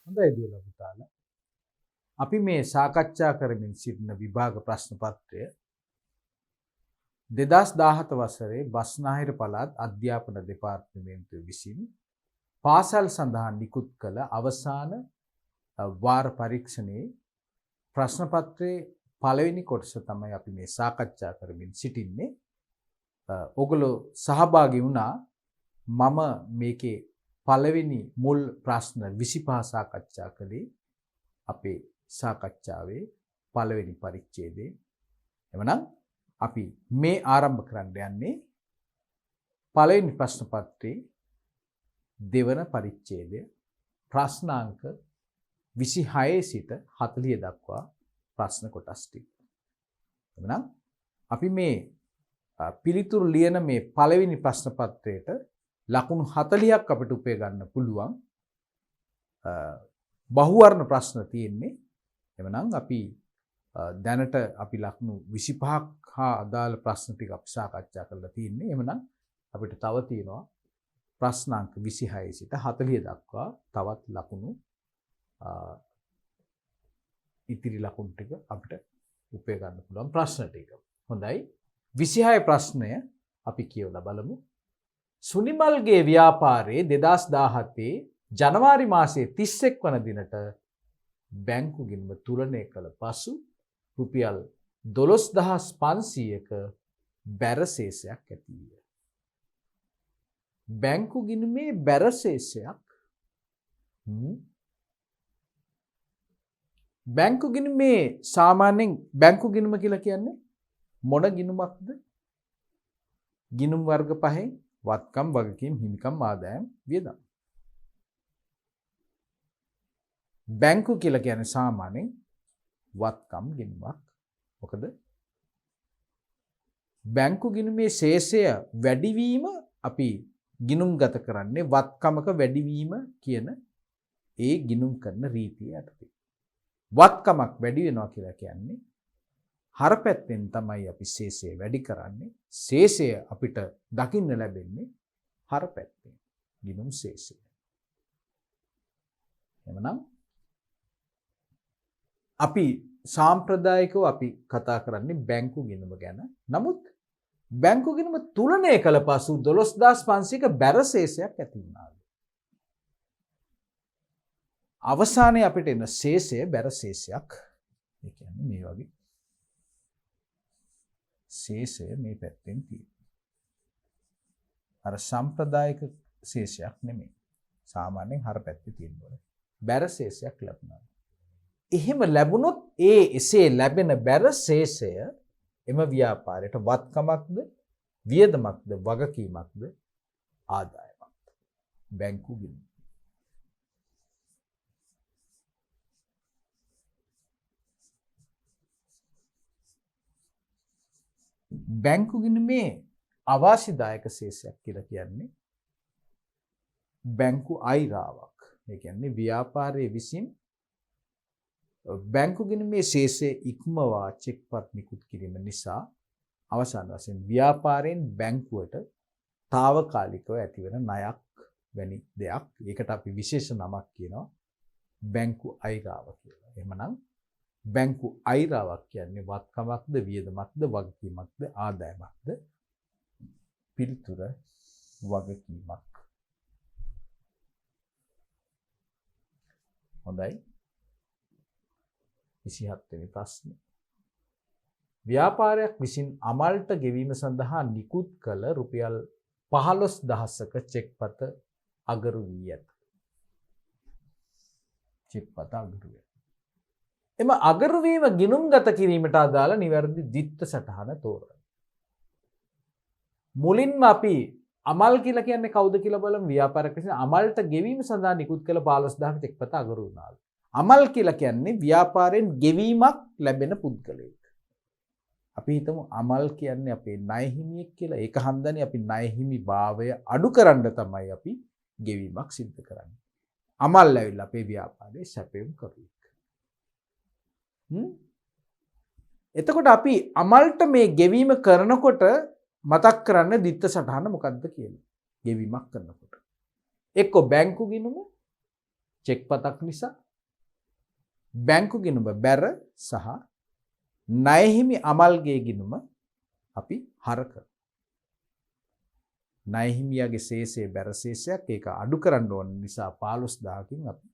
හොඳයි දුවලා පුතාලා. අපි මේ සාකච්ඡා කරමින් සිටින විභාග ප්‍රශ්න පත්‍රය 2017 වසරේ බස්නාහිර පළාත් අධ්‍යාපන දෙපාර්තමේන්තුව විසින් පාසල් සඳහා නිකුත් කළ අවසාන වාර පරීක්ෂණයේ ප්‍රශ්න පත්‍රයේ පළවෙනි කොටස තමයි අපි මේ සාකච්ඡා කරමින් සිටින්නේ. ඔගොල්ලෝ සහභාගී වුණා. මම මේකේ පළවෙනි මුල් ප්‍රශ්න 25 සාකච්ඡා කළේ අපේ සාකච්ඡාවේ පළවෙනි පරිච්ඡේදයේ. එවනම් අපි මේ ආරම්භ කරන්න යන්නේ පළවෙනි ප්‍රශ්න පත්‍රයේ දෙවන පරිච්ඡේදය ප්‍රශ්නාංක 26 සිට 40 දක්වා ප්‍රශ්න කොටස් ටික. එවනම් අපි මේ පිළිතුරු ලියන මේ පළවෙනි ප්‍රශ්න පත්‍රයට ලකුණු 40ක් අපිට උපය ගන්න පුළුවන්. බහුවර්ණ ප්‍රශ්න තියෙන්නේ. එවනම් අපි දැනට අපි ලකුණු 25ක් හා අදාළ ප්‍රශ්න ටික අපි සාකච්ඡා කරලා තියෙන්නේ. එවනම් අපිට තව තියෙනවා ප්‍රශ්නාංක 26 සිට 40 දක්වා තවත් ලකුණු ඉතිරි ලකුණු ටික අපිට උපය ගන්න පුළුවන් ප්‍රශ්න ටික. හොඳයි. 26 ප්‍රශ්නය අපි කියවලා බලමු. සුනිමල්ගේ ව්‍යාපාරයේ 2017 ජනවාරි මාසයේ 31 වන දිනට බැංකු ගිණුම තුලනය කළ පසු රුපියල් 12500ක බැරශේෂයක් ඇති විය. බැංකු ගිණුමේ බැරශේෂයක් බැංකු ගිණුමේ සාමාන්‍යයෙන් බැංකු ගිණුම කියලා කියන්නේ මොන ගිණුමක්ද? ගිණුම් වර්ග පහෙන් වත්කම්, වගකීම්, හිමිකම්, ආදායම්, වියදම්. බැංකු කියලා කියන්නේ සාමාන්‍යයෙන් වත්කම් ගිණුමක්. මොකද බැංකු ගිණුමේ ශේෂය වැඩිවීම අපි ගිණුම්ගත කරන්නේ වත්කමක වැඩිවීම කියන ඒ ගිණුම් කරන රීතිය යටතේ. වත්කමක් වැඩි වෙනවා කියලා කියන්නේ හර පැත්තෙන් තමයි අපි ශේෂය වැඩි කරන්නේ. ශේෂය අපිට දකින්න ලැබෙන්නේ හර පැත්තෙන්. ගිණුම් ශේෂය. එවනම් අපි සාම්ප්‍රදායිකව අපි කතා කරන්නේ බැංකු ගිණුම ගැන. නමුත් බැංකු ගිණුම තුලනය කළ පසු 12500ක බැරශේෂයක් ඇති වුණා. අවසානයේ අපිට එන ශේෂය බැරශේෂයක්. ඒ කියන්නේ මේ වගේ ශේෂය මේ පැත්තෙන් තියෙනවා. අර සම්ප්‍රදායික ශේෂයක් නෙමෙයි. සාමාන්‍යයෙන් හර පැත්තේ තියෙනවා. බැරශේෂයක් ලැබුණා. එහෙම ලැබුණොත් එසේ ලැබෙන බැරශේෂය එම ව්‍යාපාරයට වත්කමක්ද, වියදමක්ද, වගකීමක්ද, ආදායමක්ද? බැංකු ගිණුම. බැංකු ගිණුමේ අවාසිදායක ශේෂයක් කියලා කියන්නේ බැංකු අයිරාවක්. ඒ කියන්නේ ව්‍යාපාරයේ විසින් බැංකු ගිණුමේ ශේෂය ඉක්මවා චෙක්පත් නිකුත් කිරීම නිසා අවසාන වශයෙන් ව්‍යාපාරයෙන් බැංකුවට తాවකාලිකව ඇතිවන ණයක් වැනි දෙයක්. ඒකට අපි විශේෂ නමක් කියනවා බැංකු අයිරාව කියලා. එහෙමනම් බැංකු අයිරාවක් කියන්නේ වත්කමක්ද, වියදමක්ද, වගකීමක්ද, ආදායමක්ද? පිළිතුර වගකීමක්. හොඳයි. 27 වෙනි ප්‍රශ්නේ. ව්‍යාපාරයක් විසින් අමල්ට ගෙවීම සඳහා නිකුත් කළ රුපියල් 15000ක චෙක්පත අගරු වී ඇත. චෙක්පත අගරු වේ. එම අගරු වීම ගිණුම්ගත කිරීමට අදාළ නිවැරදි දිත්ත සටහන තෝරන්න. මුලින්ම අපි අමල් කියලා කියන්නේ කවුද කියලා බලමු. ව්‍යාපාරයක් විසින් අමල්ට ගෙවීම සඳහා නිකුත් කළ 15000ක චෙක්පත අගරු වුණා. අමල් කියලා කියන්නේ ව්‍යාපාරයෙන් ගෙවීමක් ලැබෙන පුද්ගලයෙක්. අපි හිතමු අමල් කියන්නේ අපේ ණය හිමියෙක් කියලා. ඒක හන්දනේ අපි ණය හිමි භාවය අඩු කරන්න තමයි අපි ගෙවීමක් සිදු කරන්නේ. අමල් ඇවිල්ලා අපේ ව්‍යාපාරයේ සැපයුම් කරුවෙක්. එතකොට අපි අමල්ට මේ ගෙවීම කරනකොට මතක් කරන්න දිත්ත සටහන මොකක්ද කියලා. ගෙවීමක් කරනකොට එක්ක බැංකු ගිණුම චෙක් පතක් නිසා බැංකු ගිණුම බැර සහ ණය හිමි අමල්ගේ ගිණුම අපි හර කරනවා. ණය හිමියාගේ ශේෂය බැර ශේෂයක් ඒක අඩු කරන්න ඕන නිසා 15000කින් අපි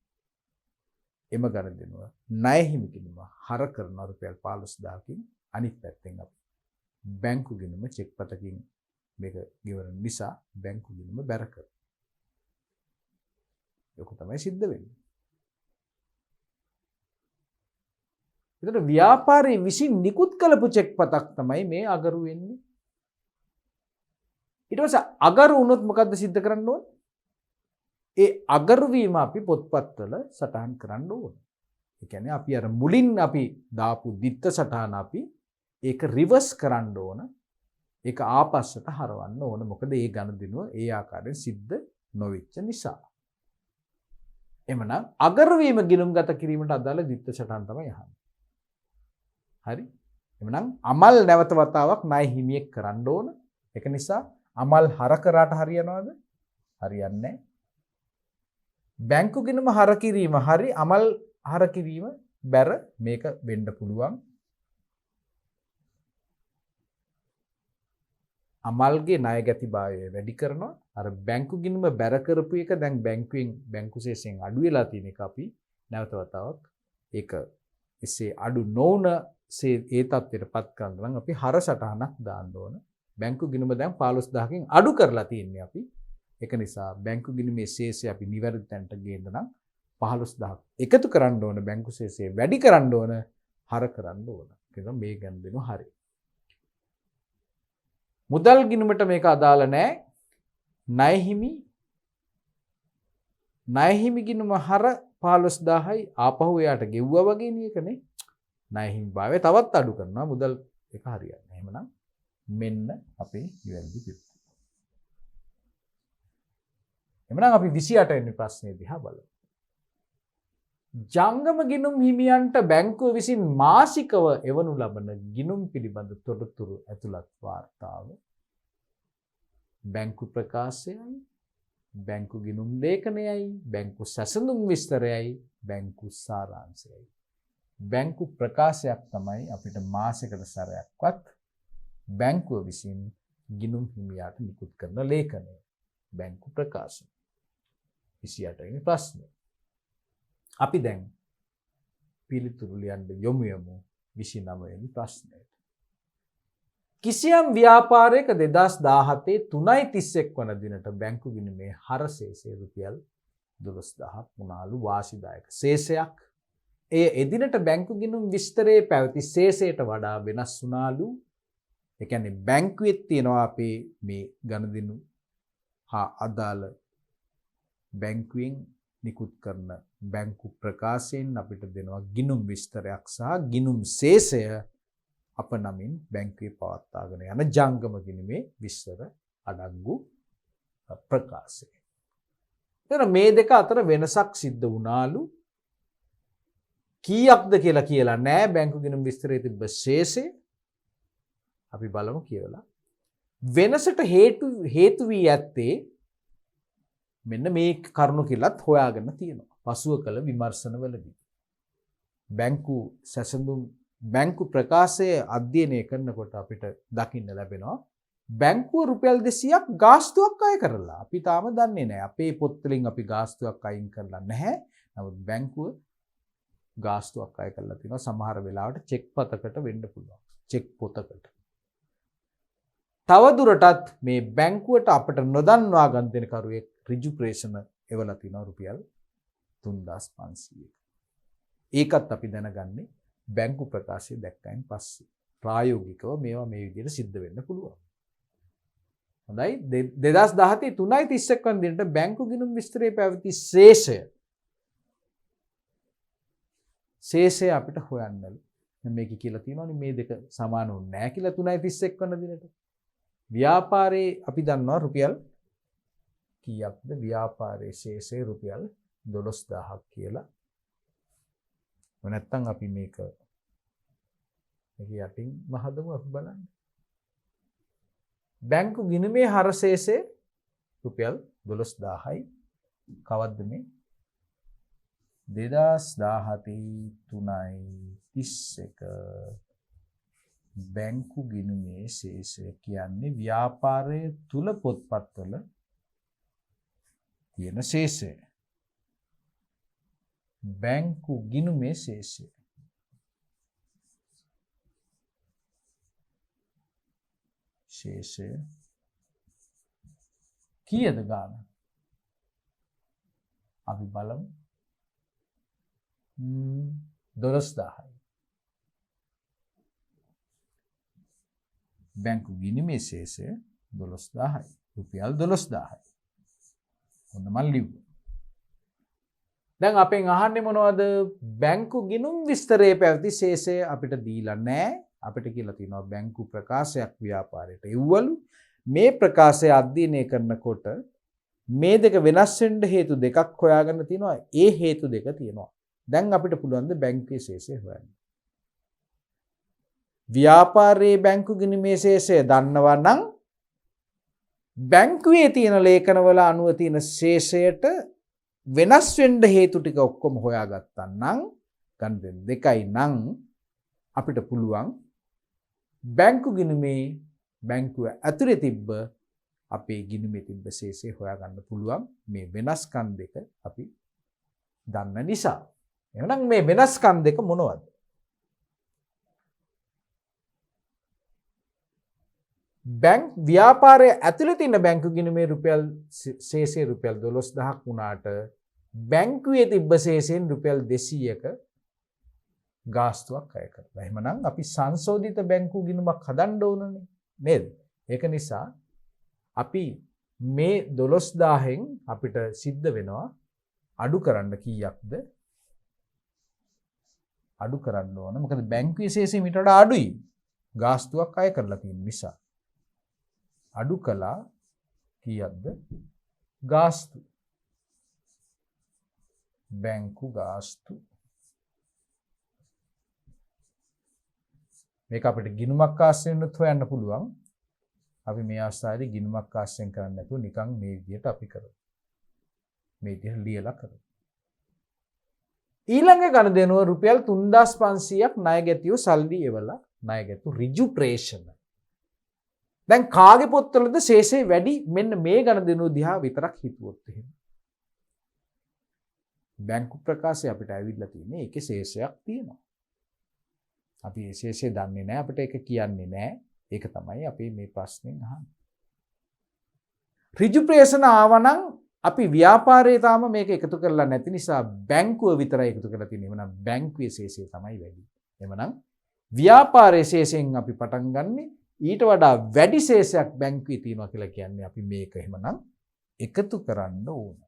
එම ගණන් ණය හිමි ගිණුම හර කරන රුපියල් 15000කින් අනිත් පැත්තෙන් අපි බැංකු ගිණුම චෙක් පතකින් මේක ගෙවන නිසා බැංකු ගිණුම බැර කරනවා. ඒක තමයි සිද්ධ වෙන්නේ. එතකොට ව්‍යාපාරයේ විසින් නිකුත් කළපු චෙක් පතක් තමයි මේ අගරු වෙන්නේ. ඊට පස්සේ අගරු වුණොත් මොකද්ද සිද්ධ කරන්න ඕන? ඒ අගරු වීම අපි පොත්පත්වල සටහන් කරන්න ඕන. ඒ කියන්නේ අපි අර මුලින් අපි දාපු දිත්ත සටහන අපි ඒක රිවර්ස් කරන්න ඕන. ඒක ආපස්සට හරවන්න ඕන. මොකද ඒ ගණදිනුව ඒ ආකාරයෙන් සිද්ධ නොවෙච්ච නිසා. එමනම් අගරු වීම ගිණුම් ගත කිරීමට අදාළ දිත්ත සටහන් තමයි අහන්නේ. හරි. එමනම් අමල් නැවත වතාවක් ණය හිමියෙක් කරන්න ඕන. ඒක නිසා අමල් හර කරාට හරියනවද? හරියන්නේ නැහැ. බැංකු ගිණුම හර කිරීම හරි අමල් හර කිරීම බැර මේක වෙන්න පුළුවන්. අමල්ගේ ණය ගැතිභාවය වැඩි කරනවා. අර බැංකු ගිණුම බැර කරපු එක දැන් බැංකු ශේෂයෙන් අඩු වෙලා තියෙන එක අපි නැවත වතාවක් ඒක එසේ අඩු නොවන ඒ තත්ත්වයටපත් කරන්න නම් අපි හර සටහනක් දාන්න ඕන. බැංකු ගිණුම දැන් 15000කින් අඩු කරලා තියෙන්නේ අපි. ඒක නිසා බැංකු ගිණුමේ ශේෂය අපි නිවැරදි තැනට ගේන්න නම් 15000ක් එකතු කරන්න ඕන. බැංකු ශේෂය වැඩි කරන්න ඕන. හර කරන්න ඕන. ඒක මේ ගන්න දෙනු හරි. මුදල් ගිණුමට මේක අදාළ නැහැ. ණය හිමි ගිණුම හර 15000යි ආපහු එයාට ගෙව්වා වගේ නේ ඒකනේ. ණය හිමි භාවය තවත් අඩු කරනවා. මුදල් එක හරියන්නේ. එහෙමනම් මෙන්න අපේ නිවැරදි පිළිතුර. එමනම් අපි 28 වෙනි ප්‍රශ්නේ දිහා බලමු. ජංගම ගිණුම් හිමියන්ට බැංකුව විසින් මාසිකව එවනු ලබන ගිණුම් පිළිබඳ තොරතුරු ඇතුළත් වාර්තාව බැංකු ප්‍රකාශයයි, බැංකු ගිණුම් ලේඛනයයි, බැංකු සැසඳුම් විස්තරයයි, බැංකු සාරාංශයයි. බැංකු ප්‍රකාශයක් තමයි අපිට මාසයකට සැරයක්වත් බැංකුව විසින් ගිණුම් හිමියාට නිකුත් කරන ලේඛනය. බැංකු ප්‍රකාශය. 28 වෙනි ප්‍රශ්නය. අපි දැන් පිළිතුරු ලියන්න යමු 29 වෙනි ප්‍රශ්නයට. කිසියම් ව්‍යාපාරයක 2017 3.31 වන දිනට බැංකු ගිණුමේ හර ශේෂය රුපියල් 12000ක් වුණාලු වාසිදායක ශේෂයක්. එය එදිනට බැංකු ගිණුම් විස්තරයේ පැවති ශේෂයට වඩා වෙනස් වුණාලු. ඒ කියන්නේ බැංකුවේ තියෙනවා අපේ මේ ගණදිනු හා අදාළ බැංකුවෙන් නිකුත් කරන බැංකු ප්‍රකාශයෙන් අපිට දෙනවා ගිණුම් විස්තරයක් සහ ගිණුම් ශේෂය අප නමින් බැංකුවේ පවත්වාගෙන යන ජංගම ගිණුමේ විස්තර අඩංගු ප්‍රකාශය. එතන මේ දෙක අතර වෙනසක් සිද්ධ වුණාලු. කීයක්ද කියලා නෑ බැංකු ගිණුම් විස්තරයේ තිබ්බ ශේෂය. අපි බලමු කියලා. වෙනසට හේතු වී ඇත්තේ මෙන්න මේ කරුණු කියලාත් හොයාගෙන තියෙනවා. පසුව කළ විමර්ශනවලදී. බැංකු ප්‍රකාශය අධ්‍යයනය කරනකොට අපිට දකින්න ලැබෙනවා බැංකුව රුපියල් 200ක් ගාස්තුවක් අය කරලා. අපි තාම දන්නේ නැහැ. අපේ පොත්වලින් අපි ගාස්තුවක් අයින් කරලා නැහැ. නමුත් බැංකුව ගාස්තුවක් අය කරලා තිනවා. සමහර වෙලාවට චෙක් පතකට වෙන්න පුළුවන්. චෙක් පොතකට. තව දුරටත් මේ බැංකුවට අපට නොදන්වා ගන්න දෙන කරුවෙක් ඍජු ප්‍රේෂණ එවලා තිනවා රුපියල් 3500. ඒකත් අපි දැනගන්නේ බැංකු ප්‍රකාශය දැක්කයින් පස්සේ. ප්‍රායෝගිකව මේවා මේ විදිහට සිද්ධ වෙන්න පුළුවන්. හොඳයි 2017 3.31 වන දිනට බැංකු ගිණුම් විස්තරයේ පැවති ශේෂය අපිට හොයන්නලු. මේක කියලා තියෙනවානේ මේ දෙක සමාන වුනේ නැහැ කියලා 3.31 වන දිනට. ව්‍යාපාරේ අපි දන්නවා රුපියල් කීයක්ද? ව්‍යාපාරයේ ශේෂය රුපියල් 12000ක් කියලා. නැත්තම් අපි මේක යටින් මහදමු අපි බලන්න. බැංකු ගිණුමේ හර ශේෂය රුපියල් 12000යි. කවද්ද මේ? 2017 බැංකු ගිණුමේ ශේෂය කියන්නේ ව්‍යාපාරයේ තුල පොත්පත්වල තියෙන ශේෂය. බැංකු ගිණුමේ ශේෂය. ශේෂය කීයද ගාන? අපි බලමු. 12000යි. බැංකු ගිණුමේ ශේෂය 12000යි. රුපියල් 12000යි. ඔන්න මම ලිව්වා. දැන් අපෙන් අහන්නේ මොනවද? බැංකු ගිණුම් විස්තරයේ පැවති ශේෂය අපිට දීලා නැහැ. අපිට කියලා තියෙනවා බැංකු ප්‍රකාශයක් ව්‍යාපාරයට එව්වලු. මේ ප්‍රකාශය අධ්‍යයනය කරනකොට මේ දෙක වෙනස් වෙන්න හේතු දෙකක් හොයාගන්න තියෙනවා. ඒ හේතු දෙක තියෙනවා. දැන් අපිට පුළුවන් ද බැංකුවේ ශේෂය හොයන්න. ව්‍යාපාරයේ බැංකු ගිණුමේ ශේෂය දන්නවා නම් බැංකුවේ තියෙන ලේඛනවල අනුව තියෙන ශේෂයට වෙනස් වෙන්න හේතු ටික ඔක්කොම හොයාගත්තා නම් ගණන් දෙකයි නම් අපිට පුළුවන් බැංකු ගිණුමේ බැංකුව ඇතුලේ තිබ්බ අපේ ගිණුමේ තිබ්බ ශේෂය හොයාගන්න පුළුවන් මේ වෙනස්කම් දෙක අපි දන්න නිසා. එහෙනම් මේ වෙනස්කම් දෙක මොනවද? ව්‍යාපාරයේ ඇතුලේ තියෙන බැංකු ගිණුමේ රුපියල් ශේෂය රුපියල් 12000ක් වුණාට බැංකුවේ තිබ්බ ශේෂයෙන් රුපියල් 200ක ගාස්තුවක් අය කරලා. එහෙමනම් අපි සංශෝධිත බැංකු ගිණුමක් හදන්න ඕනනේ නේද? ඒක නිසා අපි මේ 12000න් අපිට සිද්ධ වෙනවා අඩු කරන්න කීයක්ද? අඩු කරන්න ඕන. මොකද බැංකුවේ ශේෂය මීට වඩා අඩුයි. ගාස්තුවක් අය කරලා තියෙන නිසා. අඩු කළා කීයක්ද? ගාස්තු. බැංකු ගාස්තු. මේක අපිට ගිණුමක් ආශ්‍රයෙන් හොයන්න පුළුවන්. අපි මේ අවස්ථාවේදී ගිණුමක් ආශ්‍රයෙන් කරන්නේ නැතුව නිකන් මේ විදිහට අපි කරමු. මේ විදිහට ලියලා කරමු. ඊළඟ ගණදෙනුව රුපියල් 3500ක් ණය ගැතියෝ සල්ලි එවලා ණය ගැතු ඍජු ප්‍රේෂණ. දැන් කාගේ පොත්වලද ශේෂය වැඩි? මෙන්න මේ ගණදෙනුව දිහා විතරක් හිතුවොත් එහෙම. බැංකු ප්‍රකාශය අපිට ඇවිල්ලා තියෙන්නේ ඒකේ ශේෂයක් තියෙනවා. අපි ඒ ශේෂය දන්නේ නැහැ. අපිට ඒක කියන්නේ නැහැ. ඒක තමයි අපි මේ ප්‍රශ්نين අහන්නේ. ඍජු ප්‍රේෂණ ආවනම් අපි ව්‍යාපාරයේ තාම මේක එකතු කරලා නැති නිසා බැංකුව විතරයි එකතු කරලා තියෙන්නේ. එhmenan බැංකුවේ ශේෂය තමයි වැඩි. එhmenan ව්‍යාපාරයේ ශේෂයෙන් අපි පටන් ගන්නෙ ඊට වඩා වැඩි ශේෂයක් බැංකුවේ තියෙනවා කියලා කියන්නේ අපි මේක එhmenan එකතු කරන්න ඕන.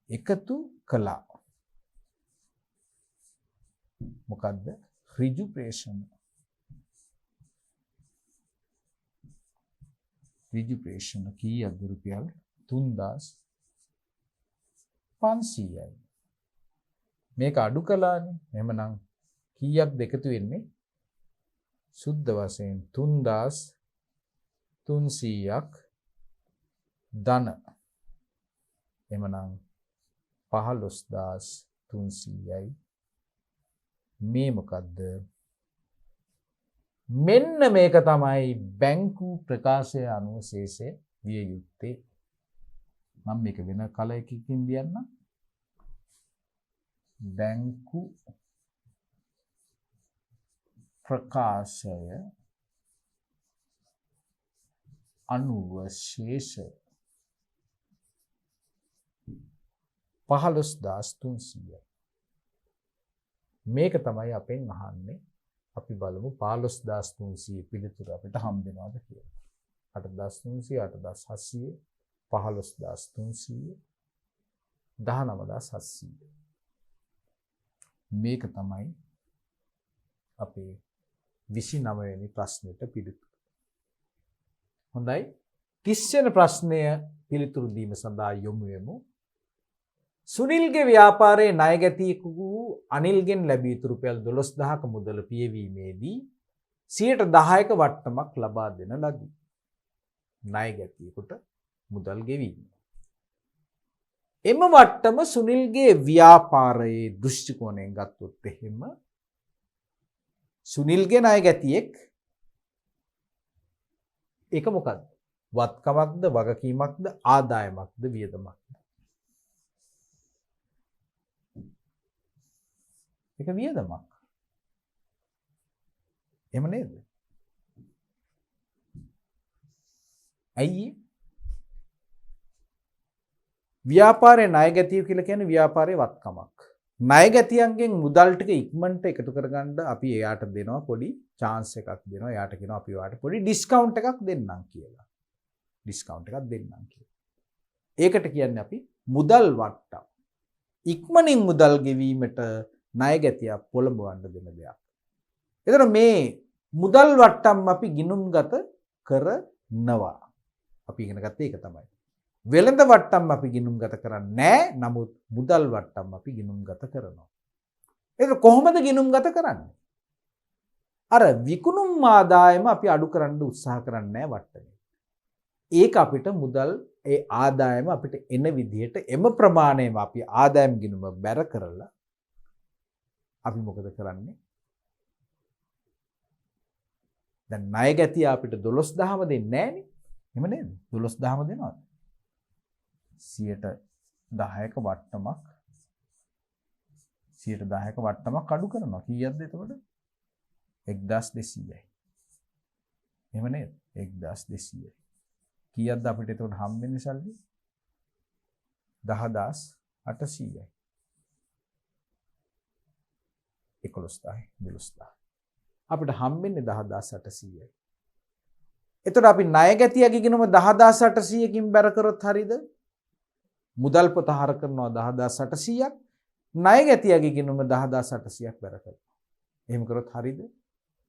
එකතු කළා. මොකද්ද? ඍජු ප්‍රේෂණ. ඍජු ප්‍රේෂණ කීයද? රුපියල් 3500යි. මේක අඩු කළානේ. එහෙමනම් කීයක්ද එකතු වෙන්නේ? සුද්ධ වශයෙන් 3300ක් ධන. එහෙමනම් 15300යි. මේ මොකද්ද? මෙන්න මේක තමයි බැංකු ප්‍රකාශය අනුව ශේෂය විය යුත්තේ. මම මේක වෙන කලයකින් ලියන්නම්. බැංකු ප්‍රකාශය අනුව ශේෂය 15300යි. මේක තමයි අපෙන් අහන්නේ. අපි බලමු 15300 පිළිතුර අපිට හම්බ වෙනවද කියලා. 8300 8700 15300 19700. මේක තමයි අපේ 29 වෙනි ප්‍රශ්නෙට පිළිතුර. හොඳයි. 30 වෙනි ප්‍රශ්නය පිළිතුරු දීම සඳහා යොමු වෙමු. සුනිල්ගේ ව්‍යාපාරයේ ණය ගැතියෙකු වූ අනිල්ගෙන් ලැබී යුතු රුපියල් 12000ක මුදල පියවීමේදී 10%ක වට්ටමක් ලබා දෙන ලදී. ණය ගැතියෙකුට මුදල් ගෙවීම. එම වට්ටම සුනිල්ගේ ව්‍යාපාරයේ දෘෂ්ටි කෝණයෙන් ගත්තොත් එහෙම සුනිල්ගේ ණය ගැතියෙක් ඒක මොකද්ද? වත්කමක්ද වගකීමක්ද ආදායමක්ද වියදමක්ද? ඒක වියදමක්. එහෙම නේද? ඇයි? ව්‍යාපාරයේ ණය ගැතිය කියලා කියන්නේ ව්‍යාපාරයේ වත්කමක්. ණය ගැතියන්ගෙන් මුදල් ටික ඉක්මනට එකතු කරගන්න අපි එයාට දෙනවා පොඩි chance එකක් දෙනවා. එයාට කියනවා අපි ඔයාලට පොඩි discount එකක් දෙන්නම් කියලා. discount එකක් දෙන්නම් කියලා. ඒකට කියන්නේ අපි මුදල් වට්ටම්. ඉක්මනින් මුදල් ගෙවීමට ණය ගැතිය පොළඹවන්න දෙන දෙයක්. එතන මේ මුදල් වට්ටම් අපි ගිණුම්ගත කරනවා. අපි ඉගෙන ගත්තේ ඒක තමයි. වෙළඳ වට්ටම් අපි ගිණුම්ගත කරන්නේ නැහැ. නමුත් මුදල් වට්ටම් අපි ගිණුම්ගත කරනවා. ඒක කොහොමද ගිණුම්ගත කරන්නේ? අර විකුණුම් ආදායම අපි අඩු කරන්න උත්සාහ කරන්නේ නැහැ වට්ටමේ. ඒක අපිට මුදල් ඒ ආදායම අපිට එන විදිහට එම ප්‍රමාණයම අපි ආදායම් ගිණුම බැර කරලා අපි මොකද කරන්නේ? දැන් ණය ගැතිය අපිට 12000ම දෙන්නේ නැහනේ. එහෙම නේද? 12000ම දෙනවද? 10%ක වට්ටමක් 10%ක වට්ටමක් අඩු කරනවා. කීයක්ද එතකොට? 1200යි. එහෙම නේද? 1200යි. කීයක්ද අපිට එතකොට හම්බෙන්නේ සල්ලි? 10800යි. 11000යි 12000. අපිට හම්බෙන්නේ 10800යි. එතකොට අපි ණය ගැතියගේ ගිණුම 10800කින් බැර කරොත් හරියද? මුදල් පොත හර කරනවා 10800ක්. ණය ගැතියගේ ගිණුම 10800ක් බැර කරනවා. එහෙම කරොත් හරියද?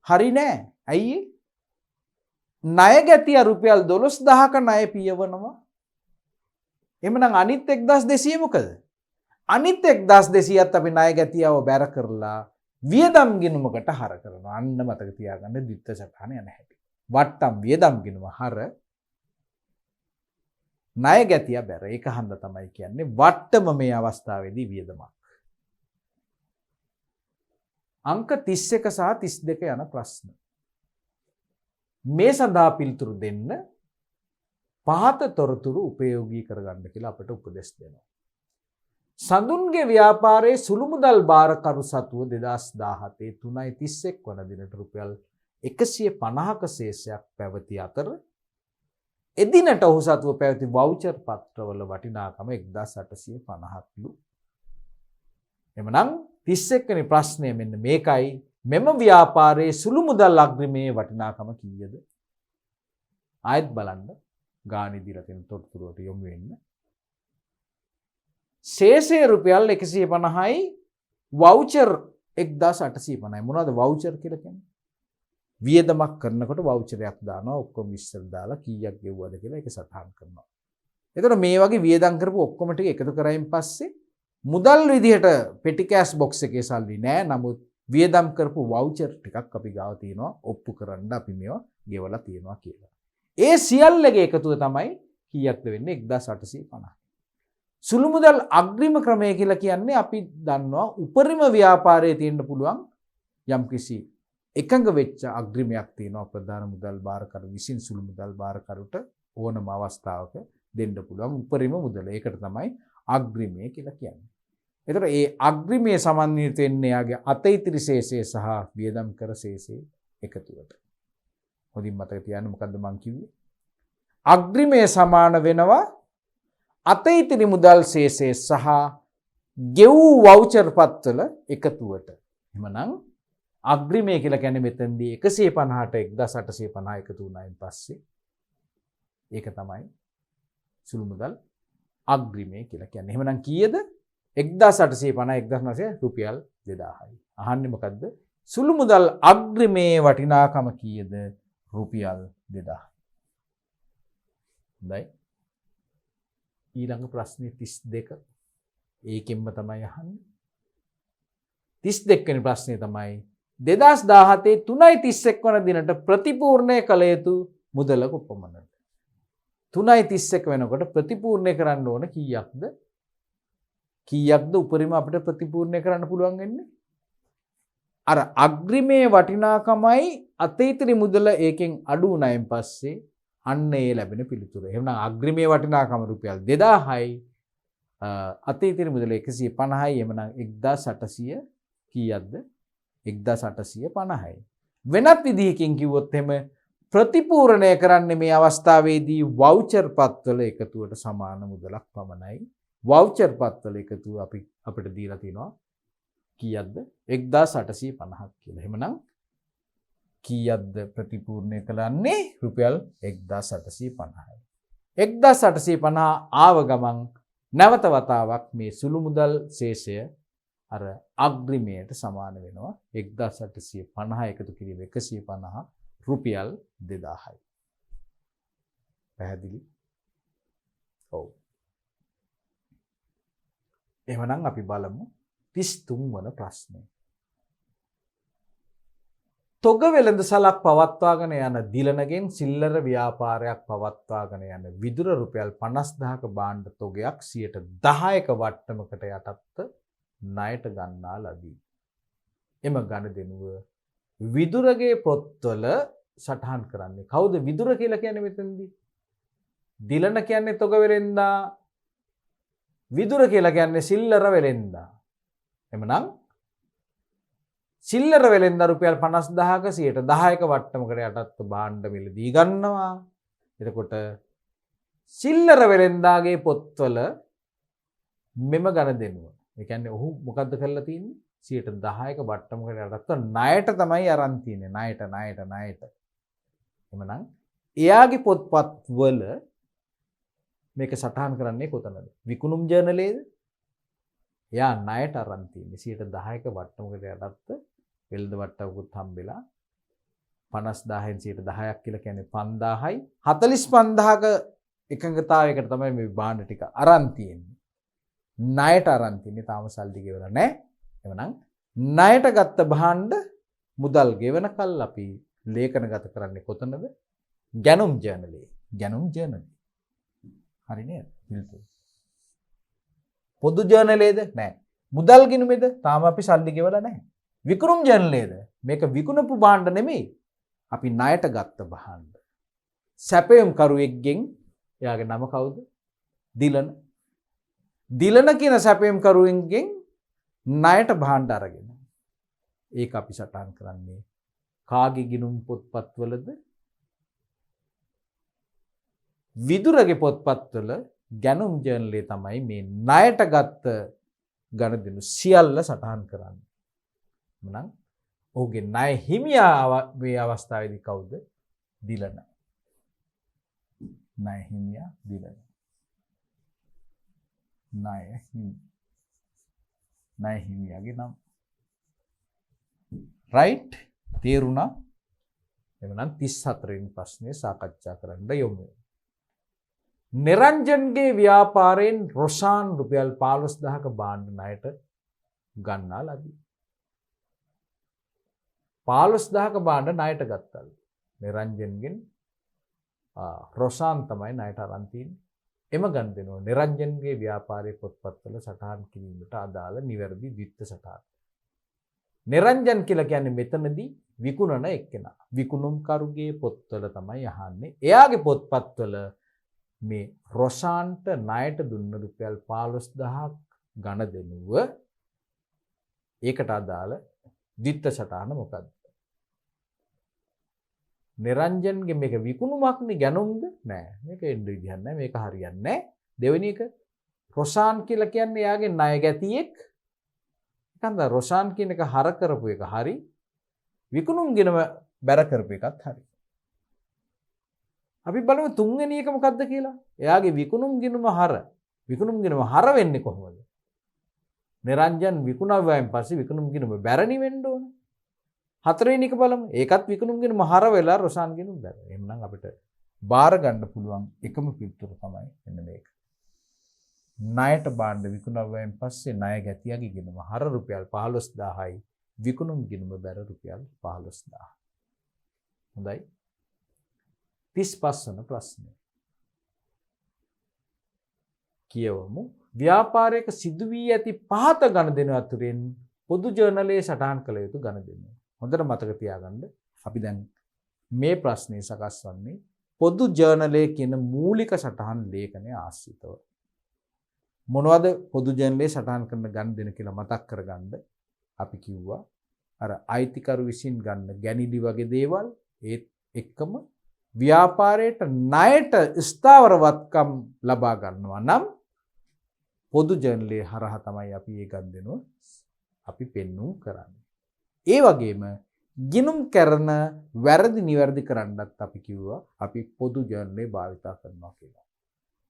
හරි නෑ. ඇයි? ණය ගැතිය රුපියල් 12000ක ණය පියවනවා. එහෙමනම් අනිත් 1200 මොකද? අනිත් 1200ත් අපි ණය ගැතියව බැර කරලා වියදම් ගිණුමකට හර කරනවා. අන්න මතක තියාගන්න ද්විත්ව සටහන යන හැටි. වට්ටම් වියදම් ගිණුම හර ණය ගැතිය බැර. ඒක හන්ද තමයි කියන්නේ වට්ටම මේ අවස්ථාවේදී වියදමක්. අංක 31 සහ 32 යන ප්‍රශ්න. මේ සඳහා පිළිතුරු දෙන්න පහත තොරතුරු උපයෝගී කරගන්න කියලා අපට උපදෙස් දෙනවා. සඳුන්ගේ ව්‍යාපාරයේ සුළු මුදල් බාරකරු සතුව 2017 3.31 වන දිනට රුපියල් 150ක ශේෂයක් පැවති අතර එදිනට ඔහු සතුව පැවති වවුචර් පත්‍රවල වටිනාකම 1850ක්ලු. එමනම් 31 වෙනි ප්‍රශ්නය මෙන්න මේකයි. මෙම ව්‍යාපාරයේ සුළු මුදල් අග්‍රිමයේ වටිනාකම කීයද? ආයෙත් බලන්න ගාණි දීලා තියෙන තොරතුරුවට යොමු වෙන්න. ශේෂය රුපියල් 150යි වවුචර් 1850යි. මොනවද වවුචර් කියලා කියන්නේ? වියදමක් කරනකොට වවුචරයක් දානවා. ඔක්කොම විස්තර දාලා කීයක් ගෙවුවද කියලා ඒක සටහන් කරනවා. එතකොට මේ වගේ වියදම් කරපු ඔක්කොම ටික එකතු කරයින් පස්සේ මුදල් විදිහට පෙටි කෑෂ් බොක්ස් එකේ සල්ලි නෑ. නමුත් වියදම් කරපු වවුචර් ටිකක් අපි ගාව තියෙනවා. ඔප්පු කරන්න අපි මේවා ගෙවලා තියෙනවා කියලා. ඒ සියල්ලගේ එකතුව තමයි කීයක්ද වෙන්නේ? 1850. සුළු මුදල් අග්‍රිම ක්‍රමය කියලා කියන්නේ අපි දන්නවා උපරිම ව්‍යාපාරයේ තියෙන්න පුළුවන් යම්කිසි එකඟ වෙච්ච අග්‍රිමයක් තියෙනවා. ප්‍රධාන මුදල් බාරකරු විසින් සුළු මුදල් බාරකරුට ඕනම අවස්ථාවක දෙන්න පුළුවන් උපරිම මුදල. ඒකට තමයි අග්‍රිමය කියලා කියන්නේ. එතකොට ඒ අග්‍රිමයේ සමන්විත වෙන්නේ යාගේ අතීතී ශේෂය සහ වියදම් කර ශේෂය එකතුවට. හොඳින් මතක තියාගන්න මොකද්ද මං කිව්වේ? අග්‍රිමය සමාන වෙනවා අතීතී මුදල් ශේෂය සහ ගෙවූ වවුචර් පත්වල එකතුවට. එහෙමනම් අග්‍රිමය කියලා කියන්නේ මෙතනදී 150ට 1850 එකතු වුණායින් පස්සේ ඒක තමයි සුළු මුදල් අග්‍රිමය කියලා කියන්නේ. එහෙමනම් කීයද? 1850 1900 රුපියල් 2000යි. අහන්නේ මොකද්ද? සුළු මුදල් අග්‍රිමේ වටිනාකම කීයද? රුපියල් 2000. හොඳයි. ඊළඟ ප්‍රශ්නේ 32. ඒකෙන්ම තමයි අහන්නේ. 32 වෙනි ප්‍රශ්නේ තමයි 2017 3.31 වන දිනට ප්‍රතිපූර්ණය කළ යුතු මුදල කොපමණද? 3.31 වෙනකොට ප්‍රතිපූර්ණය කරන්න ඕන කීයක්ද? කීයක්ද උපරිම අපිට ප්‍රතිපූර්ණය කරන්න පුළුවන් වෙන්නේ? අර අග්‍රිමේ වටිනාකමයි අතීතරි මුදල ඒකෙන් අඩු වුණායින් පස්සේ අන්න ඒ ලැබෙන පිළිතුර. එහෙනම් අග්‍රිමේ වටිනාකම රුපියල් 2000යි අතීතරි මුදල 150යි. එහෙනම් 1800 කීයක්ද? 1850යි. වෙනත් විදිහකින් කිව්වොත් එහෙම ප්‍රතිපූර්ණය කරන්නේ මේ අවස්ථාවේදී වවුචර් පත්වල එකතුවට සමාන මුදලක් පමණයි. වවුචර් පත්වල එකතුව අපිට දීලා තිනවා කීයක්ද? 1850ක් කියලා. එහෙමනම් කීයක්ද ප්‍රතිපූර්ණය කරන්නේ? රුපියල් 1850යි. 1850 ආව ගමන් නැවත වතාවක් මේ සුළු මුදල් ශේෂය අර අග්‍රිමයට සමාන වෙනවා. 1850 එකතු කිරීම 150 රුපියල් 2000යි. පැහැදිලි? ඔව්. එහෙනම් අපි බලමු 33 වන ප්‍රශ්නය. තොග වෙළඳ සලක් පවත්වාගෙන යන දිලනගෙන් සිල්ලර ව්‍යාපාරයක් පවත්වාගෙන යන විදුර රුපියල් 50000ක භාණ්ඩ තොගයක් 10%ක වට්ටමකට යටත්ව ණයට ගන්නා ලදී. එම ගනුදෙනුව විදුරගේ පොත්වල සටහන් කරන්නේ. කවුද විදුර කියලා කියන්නේ මෙතනදී? දිලන කියන්නේ තොග වෙලෙන්දා. විදුර කියලා කියන්නේ සිල්ලර වෙලෙන්දා. එමනම් සිල්ලර වෙලෙන්දා රුපියල් 50000ක 10%ක වට්ටමකට යටත්ව භාණ්ඩ මිලදී ගන්නවා. එතකොට සිල්ලර වෙලෙන්දාගේ පොත්වල මෙම ගනුදෙනුව. ඒ කියන්නේ ඔහු මොකද්ද කරලා තියෙන්නේ? 10%ක වට්ටමකට යටත්ව ණයට තමයි අරන් තියෙන්නේ. ණයට. එමනම් එයාගේ පොත්පත් වල මේක සටහන් කරන්නේ කොතනද? විකුණුම් ජර්නලයේද? එයා ණයට අරන් තියෙන්නේ 10%ක වට්ටමකට යටත්ව වෙළඳ වට්ටමකුත් හම්බෙලා 50000න් 10%ක් කියලා කියන්නේ 5000යි. 45000ක එකඟතාවයකට තමයි මේ භාණ්ඩ ටික අරන් තියෙන්නේ. ණයට අරන් තියෙන්නේ. තාම සල්ලි ගෙවලා නැහැ. එවනම් ණයට ගත්ත භාණ්ඩ මුදල් ගෙවන කල් අපි ලේඛනගත කරන්නේ කොතනද? ගැනුම් ජර්නලයේ. ගැනුම් ජර්නලය. හරි නේද? පිළිතුර. පොදු ජර්නලයේද? නැහැ. මුදල් ගිණුමේද? තාම අපි සල්ලි ගෙවලා නැහැ. විකුණුම් ජර්නලයේද? මේක විකුණපු භාණ්ඩ නෙමෙයි. අපි ණයට ගත්ත භාණ්ඩ. සැපයුම් කරුවෙක්ගෙන් එයාගේ නම කවුද? දිලන. දිලන කියන සැපයුම් කරුවෙක්ගෙන් ණයට භාණ්ඩ අරගෙන. ඒක අපි සටහන් කරන්නේ කාගේ ගිණුම් පොත්පත්වලද? විදුරගේ පොත්පත්වල ගැනුම් ජර්නලයේ තමයි මේ ණයට ගත්ත ගනුදෙනු සියල්ල සටහන් කරන්නේ. එමනම් ඔහුගේ ණය හිමියා මේ අවස්ථාවේදී කවුද? දිලන. ණය හිමියා දිලන. ණය හිමියාගේ නම. රයිට්? තේරුණා? එමනම් 34 වෙනි ප්‍රශ්නේ සාකච්ඡා කරන්න යමු. නිරංජන්ගේ ව්‍යාපාරයෙන් රොෂාන් රුපියල් 15000ක භාණ්ඩ ණයට ගන්නා ලදී. 15000ක භාණ්ඩ ණයට ගත්තලු. නිරංජන්ගෙන් රොෂාන් තමයි ණයට අරන් තියෙන්නේ. එම ගනුදෙනුව නිරංජන්ගේ ව්‍යාපාරයේ පොත්පත්වල සටහන් කිරීමට අදාළ නිවැරදි ද්විත්ව සටහන්. නිරංජන් කියලා කියන්නේ මෙතනදී විකුණන එක්කෙනා. විකුණුම්කරුගේ පොත්වල තමයි අහන්නේ. එයාගේ පොත්පත්වල මේ රොෂාන්ට ණයට දුන්න රුපියල් 15000ක් ගනුදෙනුව ඒකට අදාළ ද්විත්ව සටහන මොකක්ද? නිරංජන්ගේ මේක විකුණුමක්නේ ගැනුම්ද? නෑ. මේක එන්න විදිහක් නෑ. මේක හරියන්නේ නෑ. දෙවෙනි එක රොෂාන් කියලා කියන්නේ එයාගේ ණය ගැතියෙක්. එකන්ද රොෂාන් කියන එක හර කරපු එක හරි. විකුණුම් ගෙනම බැර කරපු එකත් හරි. අපි බලමු තුන්වෙනි එක මොකද්ද කියලා. එයාගේ විකුණුම් ගිණුම හර. විකුණුම් ගිණුම හර වෙන්නේ කොහොමද? නිරංජන් විකුණුවායින් පස්සේ විකුණුම් ගිණුම බැරණි වෙන්න ඕන. හතරවෙනි එක බලමු. ඒකත් විකුණුම් ගිණුම හර වෙලා රොෂාන් ගිණුම බැර. එහෙනම් අපිට බාර ගන්න පුළුවන් එකම පිළිතුර තමයි මෙන්න මේක. ණයට භාණ්ඩ විකුණුවායින් පස්සේ ණය ගැතියගේ ගිණුම හර රුපියල් 15000යි. විකුණුම් ගිණුම බැර රුපියල් 15000. හොඳයි. 35 වන ප්‍රශ්නය. කියවමු. ව්‍යාපාරයක සිදුවී ඇති පහත ගණදෙනු අතුරෙන් පොදු ජර්නලයේ සටහන් කළ යුතු ගණදෙනු. හොඳට මතක තියාගන්න. අපි දැන් මේ ප්‍රශ්නේ සකස් වන්නේ පොදු ජර්නලයේ කියන මූලික සටහන් ලේඛනය ආශ්‍රිතව. මොනවද පොදු ජර්නලයේ සටහන් කරන ගණදෙනු කියලා මතක් කරගන්න අපි කිව්වා අර අයිතිකරු විසින් ගන්න ගැනිලි වගේ දේවල් ඒත් එක්කම ව්‍යාපාරයට ණයට ස්ථාවරවත්කම් ලබා ගන්නවා නම් පොදු ජර්නලයේ හරහා තමයි අපි ඒ ගණදෙනුව අපි පෙන්වුම් කරන්නේ. ඒ වගේම ගිණුම් කරන වැරදි නිවැරදි කරන්නත් අපි කිව්වා අපි පොදු ජර්නලය භාවිතා කරනවා කියලා.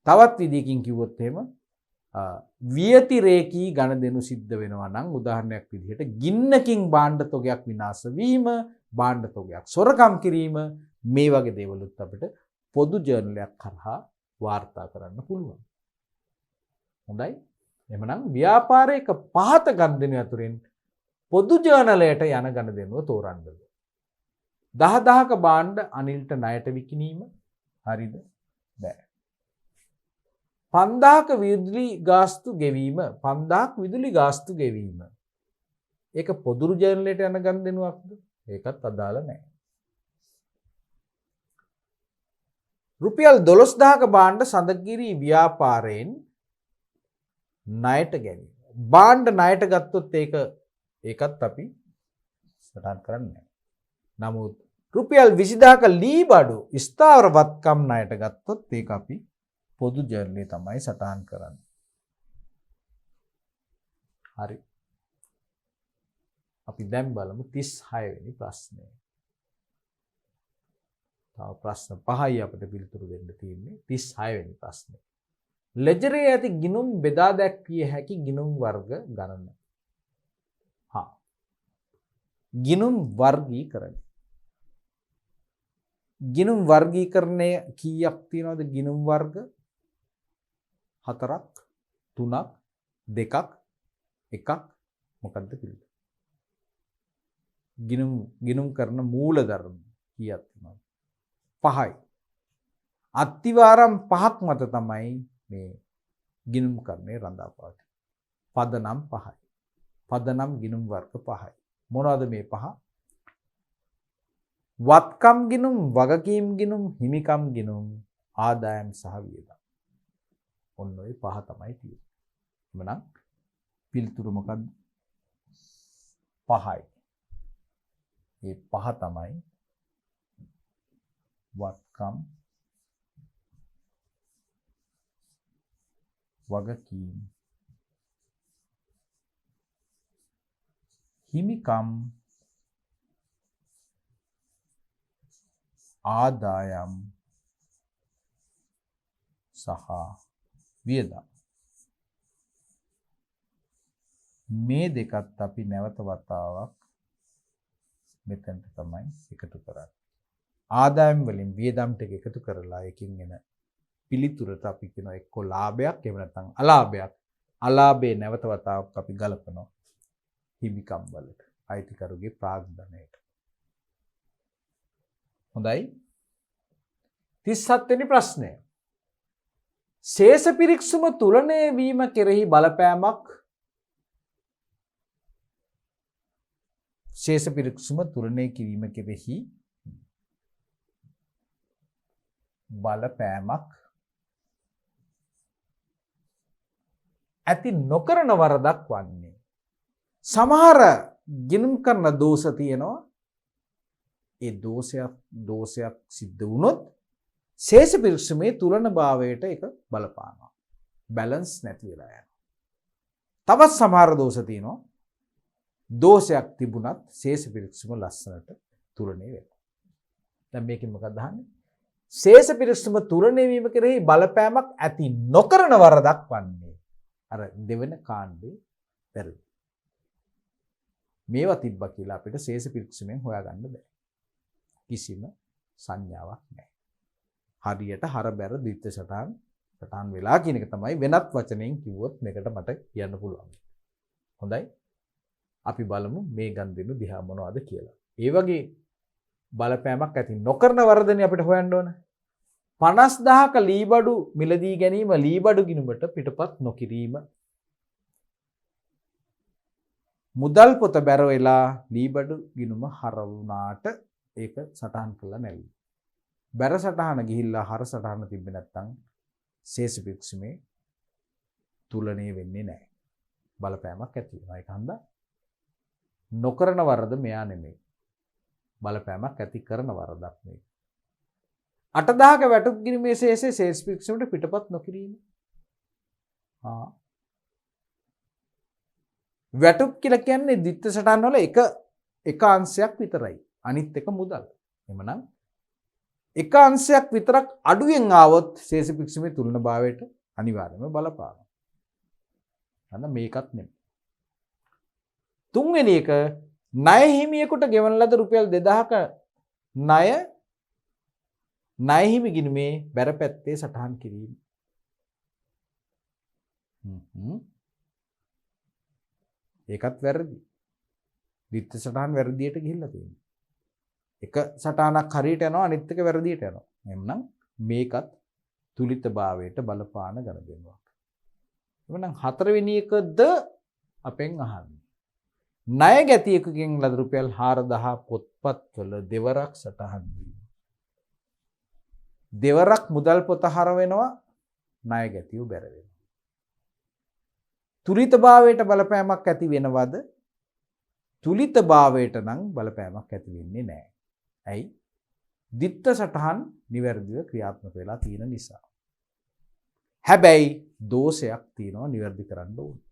තවත් විදිහකින් කිව්වොත් එහෙම වියතිරේකී ගණදෙනු සිද්ධ වෙනවා නම් උදාහරණයක් විදිහට ගින්නකින් භාණ්ඩ තොගයක් විනාශ වීම, භාණ්ඩ තොගයක් සොරකම් කිරීම මේ වගේ දේවලුත් අපිට පොදු ජර්නලයක් කරහා වාර්තා කරන්න පුළුවන්. හොඳයි. එහෙනම් ව්‍යාපාරයක පහත ගණදෙනු අතුරින් පොදු ජර්නලයට යන ගණදෙනුව තෝරන්නද. 10000ක භාණ්ඩ අනිල්ට ණයට විකිණීම හරිද? බෑ. 5000ක විදුලි ගාස්තු ගෙවීම 5000ක විදුලි ගාස්තු ගෙවීම ඒක පොදු ජර්නලයට යන ගණදෙනුවක්ද? ඒකත් අදාළ නැහැ. රුපියල් 12000ක භාණ්ඩ සඳකිරි ව්‍යාපාරයෙන් ණයට ගැනීම. භාණ්ඩ ණයට ගත්තොත් ඒකත් අපි සටහන් කරන්නේ නැහැ. නමුත් රුපියල් 20000ක ලී බඩු ස්ථාවරවත්කම් ණයට ගත්තොත් ඒක අපි පොදු ජර්නලයේ තමයි සටහන් කරන්නේ. හරි. අපි දැන් බලමු 36 වෙනි ප්‍රශ්නය. තව ප්‍රශ්න 5යි අපිට පිළිතුරු දෙන්න තියෙන්නේ 36 වෙනි ප්‍රශ්නේ. ලෙජරේ ඇති ගිණුම් බෙදා දැක්විය හැකි ගිණුම් වර්ග ගණන. ගිණුම් වර්ගීකරණය. ගිණුම් වර්ගීකරණය කීයක් තියෙනවද? ගිණුම් වර්ග 4ක් 3ක් 2ක් 1ක් මොකක්ද පිළිතුර? ගිණුම් කරන මූලධර්ම කීයක් තියෙනවද? 5යි. අත්තිවාරම් 5ක් මත තමයි මේ ගිණුම් කරන්නේ රඳා පවතින්නේ. පදනම් 5යි. පදනම් ගිණුම් වර්ග 5යි. මොනවද මේ 5? වත්කම් ගිණුම්, වගකීම් ගිණුම්, හිමිකම් ගිණුම්, ආදායම් සහ වියදම්. ඔන්න ඔය 5 තමයි තියෙන්නේ. එමනම් පිළිතුරු මොකක්ද? 5යි. මේ 5 තමයි වත්කම්, වගකීම්, හිමිකම්, ආදායම් සහ වියදම්. මේ දෙකත් අපි නැවත වතාවක් මෙතනට තමයි එකතු කරන්නේ. ආදායම් වලින් වියදම් ටික එකතු කරලා එකකින් එන පිළිතුරට අපි කියනවා එක්ක ලාභයක් එහෙම නැත්නම් අලාභයක්. අලාභේ නැවත වතාවක් අපි ගලපනවා හිමිකම් වලට, අයිතිකරුගේ ප්‍රාග්ධනයට. හොඳයි. 37 වෙනි ප්‍රශ්නය. ශේෂ පිරික්සුම තුලනය වීම කෙරෙහි බලපෑමක් ශේෂ පිරික්සුම තුලනය කිරීම කෙරෙහි බලපෑමක් ඇති නොකරන වරදක් වන්නේ. සමහර ගිණුම් කරන දෝෂ තියෙනවා. ඒ දෝෂයක් සිද්ධ වුණොත් ශේෂ පිරික්සුමේ තුලන භාවයට ඒක බලපානවා. බැලන්ස් නැති වෙලා යනවා. තවත් සමහර දෝෂ තියෙනවා. දෝෂයක් තිබුණත් ශේෂ පිරික්සුම ලස්සනට තුලණය වෙනවා. දැන් මේකෙන් මොකක්ද අහන්නේ? ශේෂ පිරික්සුම තුලණය වීම කෙරෙහි බලපෑමක් ඇති නොකරන වරදක් වන්නේ. අර දෙවෙනි කාණ්ඩේ වැරදි. මේවා තිබ්බා කියලා අපිට ශේෂ පිරික්සුමෙන් හොයාගන්න බෑ. කිසිම සංඥාවක් නැහැ. හරියට හරබැර ද්විත්ව සටහන් වෙලා කියන එක තමයි වෙනත් වචනයෙන් කිව්වොත් මේකට මට කියන්න පුළුවන්. හොඳයි. අපි බලමු මේ ගණදෙනු දිහා මොනවද කියලා. ඒ වගේ බලපෑමක් ඇති නොකරන වරදනේ අපිට හොයන්න ඕන. 50,000ක ලීබඩු මිලදී ගැනීම ලීබඩු ගිණුමට පිටපත් නොකිරීම. මුදල් පොත බැර වෙලා ලීබඩු ගිණුම හරවුණාට ඒක සටහන් කළා නැවි. බැර සටහන ගිහිල්ලා හර සටහන තිබ්බේ නැත්නම් ශේෂ පික්ෂමේ තුලණය වෙන්නේ නැහැ. බලපෑමක් ඇති වෙනවා. ඒක හන්ද නොකරන වරද මෙයා නෙමෙයි. බලපෑමක් ඇති කරන වරදක් නෙමෙයි. 8,000ක වැටුප් ගිණුමේ ශේෂයේ ශේෂ පික්ෂමට පිටපත් නොකිරීම. වැටුප් කියලා කියන්නේ ද්විත්ව සටහන් වල එක අංශයක් විතරයි. අනිත් එක මුදල්. එhmenan එක අංශයක් විතරක් අඩුවෙන් ආවොත් ශේෂ පික්ෂමේ තුලන භාවයට අනිවාර්යයෙන්ම බලපානවා. අන්න මේකත් නෙමෙයි. තුන්වෙනි එක ණය හිමියෙකුට ගෙවන ලද රුපියල් 2000ක ණය හිමි ගිණුමේ බැරපැත්තේ සටහන් කිරීම. ඒකත් වැරදි. ද්විත්ව සටහන් වැරදියට ගිහිල්ලා තියෙනවා. එක සටහනක් හරියට යනවා අනිත් එක වැරදියට යනවා. එhmenan මේකත් තුලිතභාවයට බලපාන ගණදෙනුවක්. එhmenan හතරවෙනි එකද අපෙන් අහන්නේ. ණය ගැතියෙකුගෙන් ලද රුපියල් 4,000 පොත්පත් වල දෙවරක් සටහන් වීම. දෙවරක් මුදල් පොත හර වෙනවා ණය ගැතියු බැර වෙනවා. තුලිතභාවයට බලපෑමක් ඇති වෙනවද? තුලිතභාවයට නම් බලපෑමක් ඇති වෙන්නේ නැහැ. ඇයි? ද්විත්ව සටහන් නිවැරදිව ක්‍රියාත්මක වෙලා තියෙන නිසා. හැබැයි දෝෂයක් තියෙනවා නිවැරදි කරන්න ඕනේ.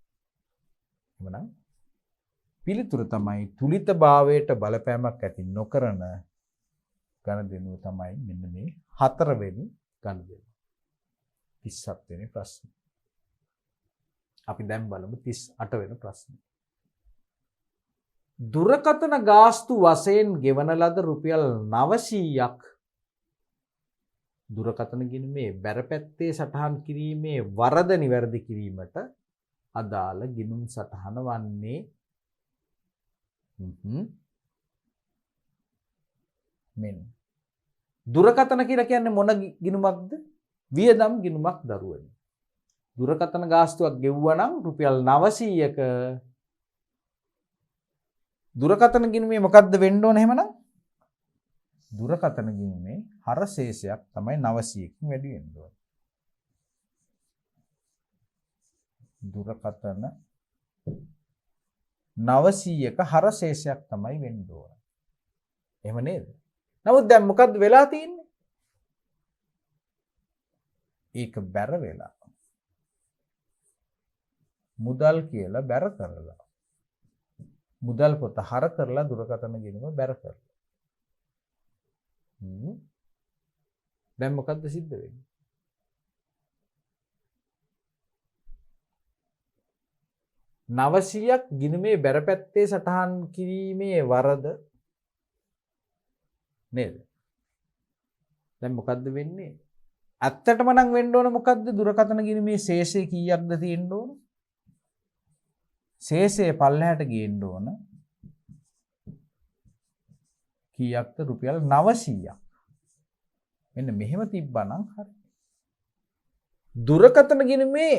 එhmenan පිළිතුර තමයි තුලිතභාවයට බලපෑමක් ඇති නොකරන ගණදෙනුව තමයි මෙන්න මේ හතරවෙනි ගණදෙනුව. 37 වෙනි ප්‍රශ්නේ. අපි දැන් බලමු 38 වෙනි ප්‍රශ්නේ. දුරකථන ගාස්තු වශයෙන් ගෙවන ලද රුපියල් 900ක් දුරකථන ගිණුමේ බැරපැත්තේ සටහන් කිරීමේ වරද නිවැරදි කිරීමට අදාළ ගිණුම් සටහන වන්නේ මෙන්න. දුරකථන කියලා කියන්නේ මොන ගිණුමක්ද? වියදම් ගිණුමක් දරුවනි. දුරකථන ගාස්තුවක් ගෙවුවා නම් රුපියල් 900ක දුරකථන ගිණුමේ මොකද්ද වෙන්න ඕන එහෙමනම්? දුරකථන ගිණුමේ හර ශේෂයක් තමයි 900කින් වැඩි වෙන්න ඕන. දුරකථන 900ක හර ශේෂයක් තමයි වෙන්න ඕන. එහෙම නේද? නමුත් දැන් මොකද්ද වෙලා තියෙන්නේ? ඒක බැර වෙලා. මුදල් කියලා බැර කරලා. මුදල් පොත හර කරලා දුරකථන ගිණුම බැර කරලා. දැන් මොකද්ද සිද්ධ වෙන්නේ? නවසියක් ගිණුමේ බැරපැත්තේ සටහන් කිරීමේ වරද නේද? දැන් මොකද්ද වෙන්නේ? ඇත්තටම නම් වෙන්න ඕන මොකද්ද? දුරකථන ගිණුමේ ශේෂය කීයක්ද තියෙන්න ඕන? ශේෂය පල්ලෙහාට ගේන්න ඕන. කීයක්ද? රුපියල් 900ක්. මෙන්න මෙහෙම තිබ්බනම් හරි. දුරකථන ගිණුමේ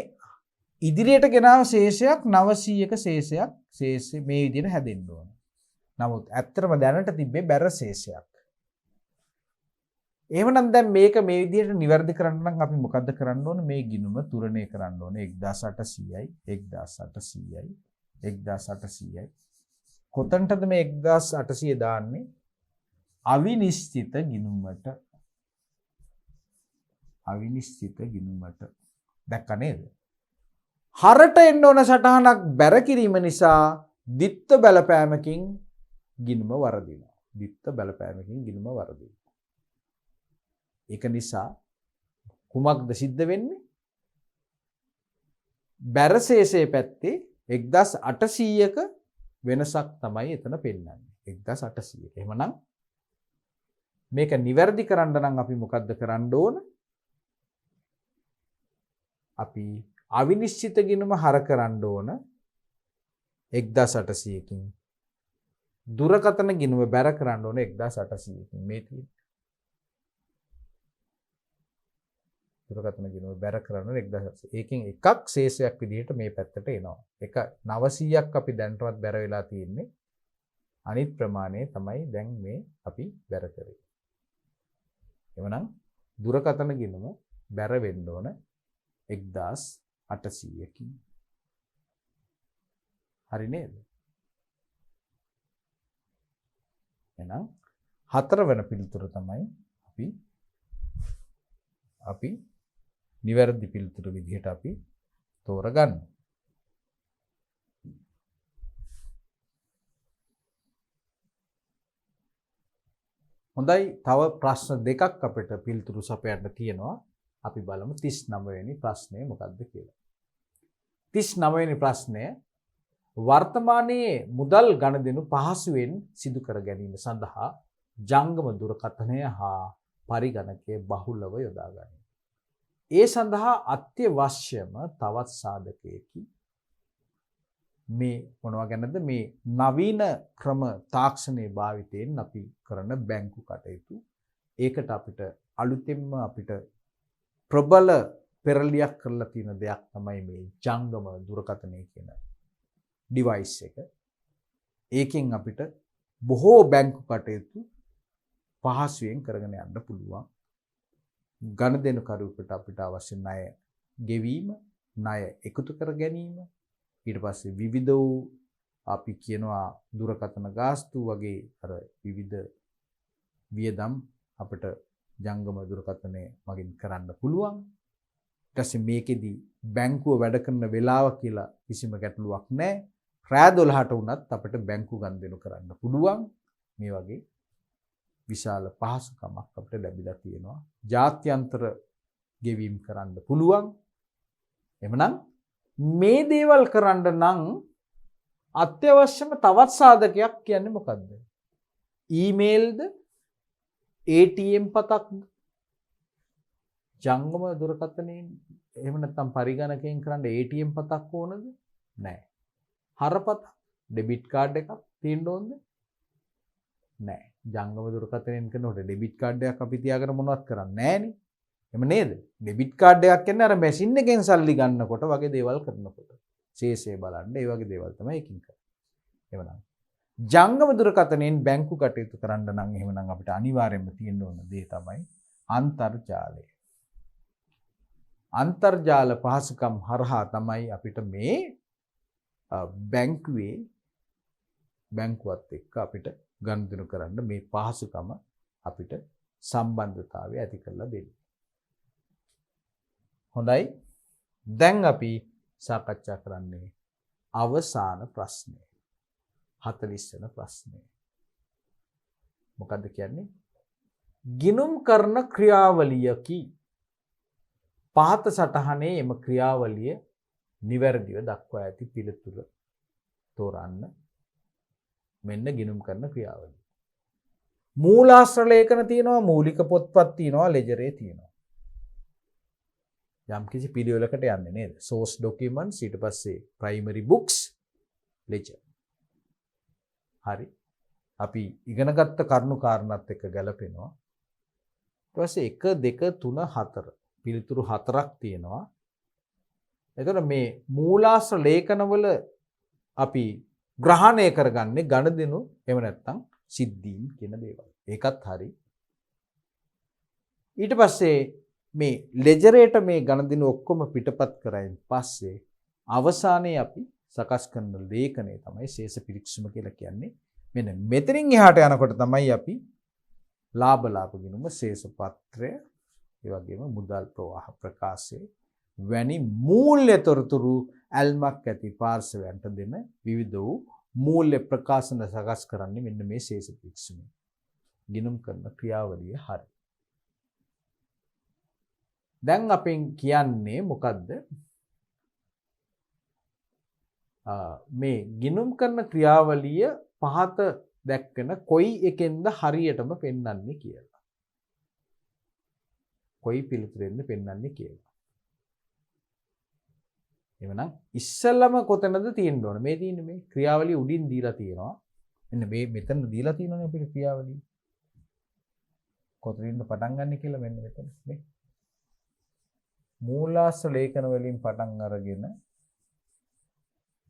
ඉදිරියට ගෙනාව ශේෂයක් 900ක ශේෂය මේ විදිහට හැදෙන්න ඕන. නමුත් ඇත්තටම දැනට තිබ්බේ බැර ශේෂයක්. එහෙමනම් දැන් මේක මේ විදිහට නිවැරදි කරන්න නම් අපි මොකද්ද කරන්න ඕන? මේ ගිණුම තුලණය කරන්න ඕනේ 1800යි 1800යි 1800යි. කොතනටද මේ 1800 දාන්නේ? අවිනිශ්චිත ගිණුමට. අවිනිශ්චිත ගිණුමට. දැක්ක නේද? හරට එන්න ඕන සටහනක් බැර කිරීම නිසා ද්විත්ව බලපෑමකින් ගිණුම වරදිනවා. ද්විත්ව බලපෑමකින් ගිණුම වරදිනවා. ඒක නිසා කුමක්ද සිද්ධ වෙන්නේ? බැර ශේෂයේ පැත්තේ 1800ක වෙනසක් තමයි එතන පෙන්වන්නේ. 1800ක. එහෙමනම් මේක නිවැරදි කරන්න නම් අපි මොකද්ද කරන්න ඕන? අපි අවිනිශ්චිත ගිණුම හර කරන්න ඕන 1800කින්. දුරකථන ගිණුම බැර කරන්න ඕන 1800කින්. මේ තියෙන්නේ. දුරකථන ගිණුම බැර කරන 1700. ඒකෙන් එකක් ශේෂයක් විදිහට මේ පැත්තට එනවා. එක 900ක් අපි දැන්ටවත් බැර වෙලා තියෙන්නේ. අනිත් ප්‍රමාණය තමයි දැන් මේ අපි බැර කරේ. එවනම් දුරකථන ගිණුම බැර වෙන්න ඕන 1800කින්. හරි නේද? එහෙනම් හතරවන පිළිතුර තමයි අපි නිවැරදි පිළිතුර විදිහට අපි තෝරගන්න. හොඳයි, තව ප්‍රශ්න දෙකක් අපිට පිළිතුරු සපයන්න තියෙනවා. අපි බලමු 39 වෙනි ප්‍රශ්නය මොකක්ද කියලා. 39 වෙනි ප්‍රශ්නය වර්තමානයේ මුදල් ගනුදෙනු පහසුවෙන් සිදු කර ගැනීම සඳහා ජංගම දුරකථනය හා පරිගණකය බහුලව යොදා ගනිමු. ඒ සඳහා අත්‍යවශ්‍යම තවත් සාධකයකි. මේ මොනවා ගැනද? මේ නවීන ක්‍රම තාක්ෂණයේ භාවිතයෙන් අපි කරන බැංකු කටයුතු. ඒකට අපිට අලුතෙන්ම අපිට ප්‍රබල පෙරලියක් කරලා තියෙන දෙයක් තමයි මේ ජංගම දුරකථනය කියන ඩිවයිස් එක. ඒකෙන් අපිට බොහෝ බැංකු කටයුතු පහසුවෙන් කරගෙන යන්න පුළුවන්. ගනුදෙනු කරුවෙකුට අපිට අවශ්‍ය ණය ගෙවීම, ණය එකතු කර ගැනීම, ඊට පස්සේ විවිධ වූ අපි කියනවා දුරකථන ගාස්තු වගේ අර විවිධ වියදම් අපිට ජංගම දුරකථනයේ මගින් කරන්න පුළුවන්. ඊට පස්සේ මේකෙදි බැංකුව වැඩ කරන වෙලාව කියලා කිසිම ගැටලුවක් නැහැ. රෑ 12ට වුණත් අපිට බැංකු ගනුදෙනු කරන්න පුළුවන්. මේ වගේ විශාල පහසුකමක් අපිට ලැබිලා තියෙනවා. ජාත්‍යන්තර ගෙවීම් කරන්න පුළුවන්. එhmenan මේ දේවල් කරන්න නම් අත්‍යවශ්‍යම තවත් සාධකයක් කියන්නේ මොකද්ද? ඊමේල්ද? ATM පතක්ද? ජංගම දුරකථනයෙන් එහෙම නැත්නම් පරිගණකයෙන් කරන්න ATM පතක් ඕනද? නැහැ. හරපතක්, ඩෙබිට් කාඩ් එකක් තියෙන්න ඕනද? නැහැ. ජංගම දුරකථනයෙන් කරනකොට ඩෙබිට් කාඩ් එකක් අපි තියාගෙන මොනවත් කරන්නේ නැහනේ. එහෙම නේද? ඩෙබිට් කාඩ් එකක් කියන්නේ අර මැෂින් එකෙන් සල්ලි ගන්නකොට වගේ දේවල් කරනකොට. ශේෂය බලන්න ඒ වගේ දේවල් තමයි එකකින් කරන්නේ. එහෙමනම් ජංගම දුරකථනයෙන් බැංකු කටයුතු කරන්න නම් එහෙමනම් අපිට අනිවාර්යයෙන්ම තියෙන්න ඕන දේ තමයි අන්තර්ජාලය. අන්තර්ජාල පහසුකම් හරහා තමයි අපිට මේ බැංකුවත් එක්ක අපිට ගනුදෙනු කරන්න මේ පහසුකම අපිට සම්බන්ධතාවය ඇති කරලා දෙන්නේ. හොඳයි. දැන් අපි සාකච්ඡා කරන්නේ අවසාන ප්‍රශ්නය. 40 වෙනි ප්‍රශ්නය. මොකද්ද කියන්නේ? ගිණුම් කරන ක්‍රියාවලියකි. පහත සටහනේ එම ක්‍රියාවලිය නිවැරදිව දක්වා ඇති පිළිතුර තෝරන්න. මෙන්න ගිණුම් කරන ක්‍රියාවලිය. මූලාශ්‍ර ලේඛන තියෙනවා, මූලික පොත්පත් තියෙනවා, ලෙජරේ තියෙනවා. යම් කිසි පිළිවෙලකට යන්නේ නේද? source documents, ඊට පස්සේ primary books, ledger. හරි. අපි ඉගෙනගත්ත කරුණු කාරණාත් එක්ක ගැලපෙනවා. ඊට පස්සේ 1 2 3 4 පිළිතුරු 4ක් තියෙනවා. එතකොට මේ මූලාශ්‍ර ලේඛනවල අපි ග්‍රහණය කරගන්නේ ගණදෙනු එහෙම නැත්නම් සිද්ධීන් කියන දේවල්. ඒකත් හරි. ඊට පස්සේ මේ ලෙජරේට මේ ගණදෙනු ඔක්කොම පිටපත් කරයින් පස්සේ අවසානයේ අපි සකස් කරන ලේඛනය තමයි ශේෂ පිරික්සුම කියලා කියන්නේ. මෙන්න මෙතනින් එහාට යනකොට තමයි අපි ලාභ ගිණුම, ශේෂ පත්‍රය, ඒ වගේම මුදල් ප්‍රවාහ ප්‍රකාශය වැනි මූල්‍ය තොරතුරු ඇල්මක් ඇති පාර්ශවයන්ට දෙන විවිධ වූ මූල්‍ය ප්‍රකාශන සකස් කරන්නේ මෙන්න මේ ශේෂ පිරික්සුමෙන්. ගිණුම් කරන ක්‍රියාවලිය හරි. දැන් අපෙන් කියන්නේ මොකද්ද? මේ ගිණුම් කරන ක්‍රියාවලිය පහත දැක්වෙන කොයි එකෙන්ද හරියටම පෙන්වන්නේ කියලා. කොයි පිළිතුරෙන්ද පෙන්වන්නේ කියලා. එවනම් ඉස්සෙල්ලම කොතනද තියෙන්න ඕන? මේ තියෙන්නේ මේ ක්‍රියාවලිය උඩින් දීලා තියෙනවා. මෙන්න මේ මෙතන දීලා තියෙනවනේ අපිට ක්‍රියාවලිය. කොතනින්ද පටන් ගන්න කියලා මෙන්න මෙතන මේ. මූලාශ්‍ර ලේඛන වලින් පටන් අරගෙන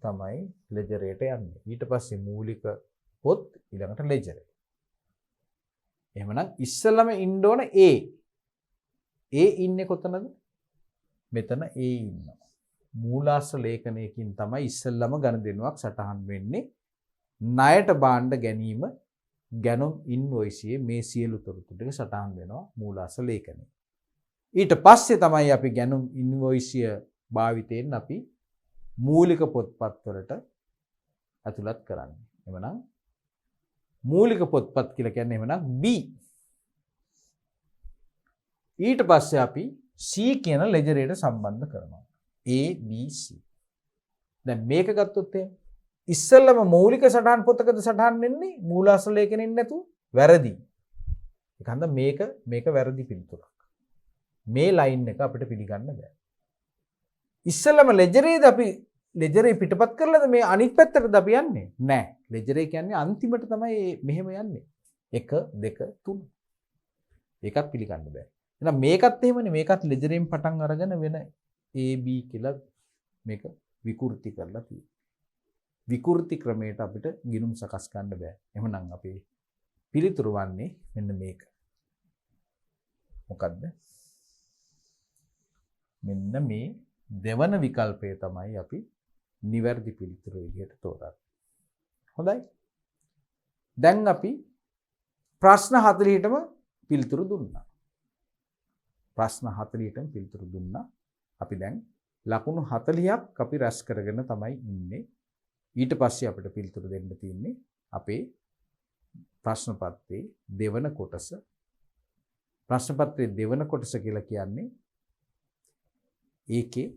තමයි ලෙජරේට යන්නේ. ඊට පස්සේ මූලික පොත් ඊළඟට ලෙජරේ. එහෙමනම් ඉස්සෙල්ලම ඉන්න ඕන A. A ඉන්නේ කොතනද? මෙතන A ඉන්නවා. මූලාශ්‍ර ලේඛනයකින් තමයි ඉස්සෙල්ලම ගණදෙනුවක් සටහන් වෙන්නේ. ණයට භාණ්ඩ ගැනීම ගැනුම් ඉන්වොයිසියේ මේ සියලු තොරතුරු ටික සටහන් වෙනවා මූලාශ්‍ර ලේඛනයේ. ඊට පස්සේ තමයි අපි ගැනුම් ඉන්වොයිසිය භාවිතයෙන් අපි මූලික පොත්පත් වලට ඇතුළත් කරන්නේ. එවනම් මූලික පොත්පත් කියලා කියන්නේ එවනම් B. ඊට පස්සේ අපි C කියන ලෙජරේට සම්බන්ධ කරනවා. A B C. දැන් මේක ගත්තොත් ඉස්සෙල්ලම මූලික සටහන් පොතකද සටහන් වෙන්නේ මූලාශ්‍ර ලේඛනෙන් නැතුව වැරදි. ඒකන්ද මේක වැරදි පිළිතුරක්. මේ ලයින් එක අපිට පිළිගන්න බෑ. ඉස්සෙල්ලම ලෙජරේද අපි ලෙජරේ පිටපත් කරලාද මේ අනිත් පැත්තටද අපි යන්නේ? නෑ. ලෙජරේ කියන්නේ අන්තිමට තමයි මෙහෙම යන්නේ. 1 2 3. ඒකත් පිළිගන්න බෑ. එහෙනම් මේකත් එහෙමනේ. මේකත් ලෙජරෙන් පටන් අරගෙන වෙන A B කියලා මේක විකෘති කරලා තියෙනවා. විකෘති ක්‍රමයට අපිට ගිණුම් සකස් කරන්න බෑ. එහෙනම් අපේ පිළිතුරු වන්නේ මෙන්න මේක. මොකද්ද? මෙන්න මේ දෙවන විකල්පය තමයි අපි නිවැරදි පිළිතුරු විදිහට තෝරන්නේ. හොඳයි. දැන් අපි ප්‍රශ්න 40ටම පිළිතුරු දුන්නා. ප්‍රශ්න 40ටම පිළිතුරු දුන්නා. අපි දැන් ලකුණු 40ක් අපි රැස් කරගෙන තමයි ඉන්නේ. ඊට පස්සේ අපිට පිළිතුරු දෙන්න තියෙන්නේ අපේ ප්‍රශ්න පත්‍රයේ දෙවන කොටස. ප්‍රශ්න පත්‍රයේ දෙවන කොටස කියලා කියන්නේ ඒකේ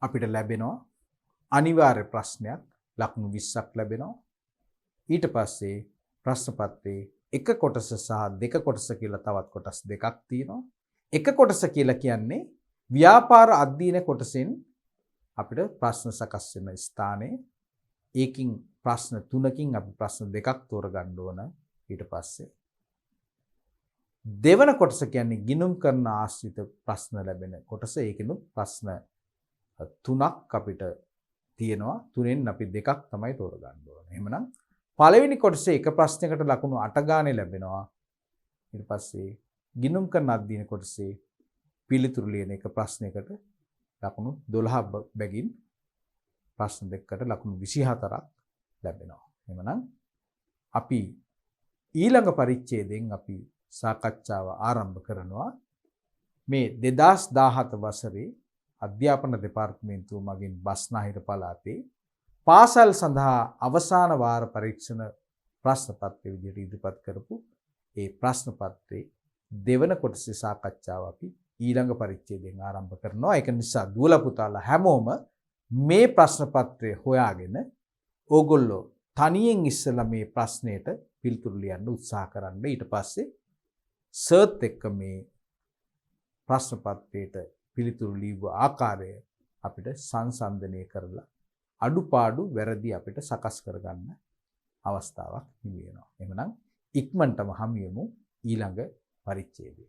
අපිට ලැබෙනවා අනිවාර්ය ප්‍රශ්නයක් ලකුණු 20ක් ලැබෙනවා. ඊට පස්සේ ප්‍රශ්න පත්‍රයේ එක කොටස සහ දෙක කොටස කියලා තවත් කොටස් දෙකක් තියෙනවා. එක කොටස කියලා කියන්නේ ව්‍යාපාර අධ්‍යයන කොටසෙන් අපිට ප්‍රශ්න සකස් වෙන ස්ථානයේ ඒකින් ප්‍රශ්න 3කින් අපි ප්‍රශ්න දෙකක් තෝරගන්න ඕන. ඊට පස්සේ දෙවන කොටස කියන්නේ ගිණුම් කරන ආශ්‍රිත ප්‍රශ්න ලැබෙන කොටස. ඒකිනුත් ප්‍රශ්න 3ක් අපිට තියෙනවා. 3න් අපි දෙකක් තමයි තෝරගන්න ඕන. එහෙමනම් පළවෙනි කොටසේ එක ප්‍රශ්නයකට ලකුණු 8 ගානේ ලැබෙනවා. ඊට පස්සේ ගිණුම් කරන අධ්‍යයන කොටසේ පිළිතුරු ලියන එක ප්‍රශ්නයකට ලකුණු 12 බැගින් ප්‍රශ්න දෙකකට ලකුණු 24ක් ලැබෙනවා. එහෙමනම් අපි ඊළඟ පරිච්ඡේදයෙන් අපි සාකච්ඡාව ආරම්භ කරනවා මේ 2017 වසරේ අධ්‍යාපන දෙපාර්තමේන්තුව මගින් බස්නාහිර පළාතේ පාසල් සඳහා අවසාන වාර පරීක්ෂණ ප්‍රශ්න පත්‍රය විදිහට ඉදිරිපත් කරපු ඒ ප්‍රශ්න පත්‍රයේ දෙවන කොටසේ සාකච්ඡාව අපි ඊළඟ පරිච්ඡේදයෙන් ආරම්භ කරනවා. ඒක නිසා දුවලා පුතාලා හැමෝම මේ ප්‍රශ්න පත්‍රය හොයාගෙන ඕගොල්ලෝ තනියෙන් ඉස්සලා මේ ප්‍රශ්නෙට පිළිතුරු ලියන්න උත්සාහ කරන්න. ඊට පස්සේ සර්ත් එක්ක මේ ප්‍රශ්න පත්‍රයට පිළිතුරු ලියව ආකාරය අපිට සංසන්දනය කරලා අඩුපාඩු වැරදි අපිට සකස් කරගන්න අවස්ථාවක් හිමි වෙනවා. එහෙනම් ඉක්මනටම හමු වෙමු ඊළඟ පරිච්ඡේදයේ.